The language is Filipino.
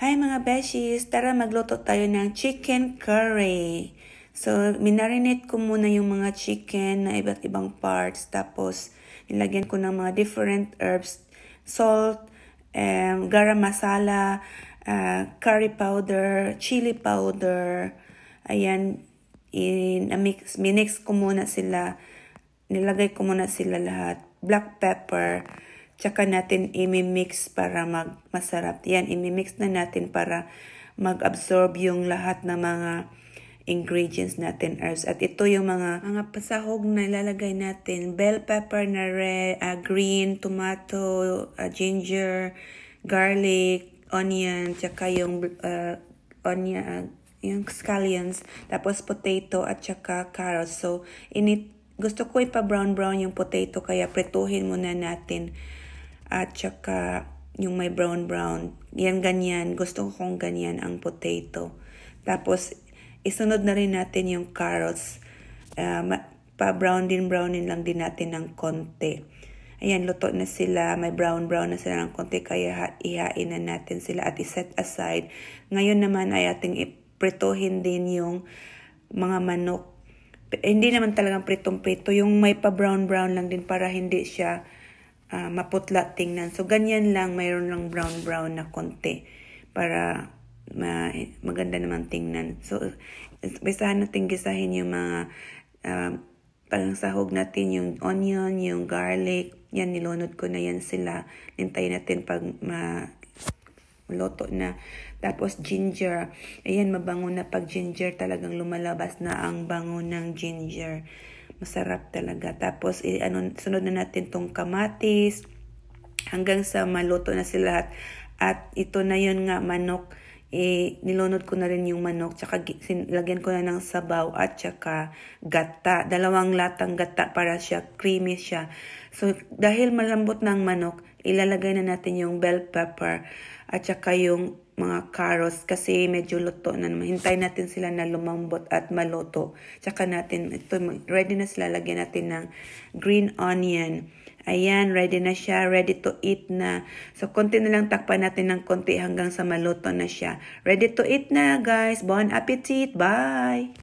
Hi mga beshies! Tara magluto tayo ng chicken curry. So, minarinate ko muna yung mga chicken na iba't ibang parts. Tapos, nilagyan ko ng mga different herbs. Salt, garam masala, curry powder, chili powder. Ayan, minix ko muna sila. Nilagay ko muna sila lahat. Black pepper. Tsaka natin imimix para masarap. Yan, imimix na natin para mag-absorb yung lahat ng mga ingredients natin, herbs. At ito yung mga pasahog na ilalagay natin. Bell pepper na red, green, tomato, ginger, garlic, onion, tsaka yung yung scallions, tapos potato at tsaka carrots. So, gusto ko ipa-brown-brown yung potato, kaya pretuhin muna natin. At saka yung may brown-brown. Yan ganyan. Gusto ko kung ganyan ang potato. Tapos, isunod na rin natin yung carrots. Pa-brownin lang din natin ng konti. Ayan, luto na sila. May brown-brown na sila ng konti. Kaya ihain na natin sila at iset aside. Ngayon naman ay ating iprituhin din yung mga manok. Hindi naman talagang pritong-prito. Yung may pa-brown-brown lang din para hindi siya maputla tingnan. So, ganyan lang. Mayroon lang brown-brown na konti para maganda naman tingnan. So, bisahan natin gisahin yung mga pangsahog natin, yung onion, yung garlic. Yan, nilunod ko na yan sila. Hintayin natin pag luto na. Tapos, ginger. Ayan, mabango na pag ginger. Talagang lumalabas na ang bango ng ginger. Masarap talaga. Tapos, sunod na natin tong kamatis hanggang sa maluto na sila. At ito na yun nga, manok. Nilunod ko na rin yung manok. Tsaka lagyan ko na ng sabaw at tsaka gata. 2 latang gata para siya, creamy siya. So, dahil malambot ng manok, ilalagay na natin yung bell pepper at tsaka yung mga carrots kasi medyo luto na naman. Hintayin natin sila na lumambot at maluto. Tsaka natin, ito, ready na sila. Lagyan natin ng green onion. Ayan, ready na siya. Ready to eat na. So, konti na lang takpan natin ng konti hanggang sa maluto na siya. Ready to eat na, guys. Bon appetit. Bye!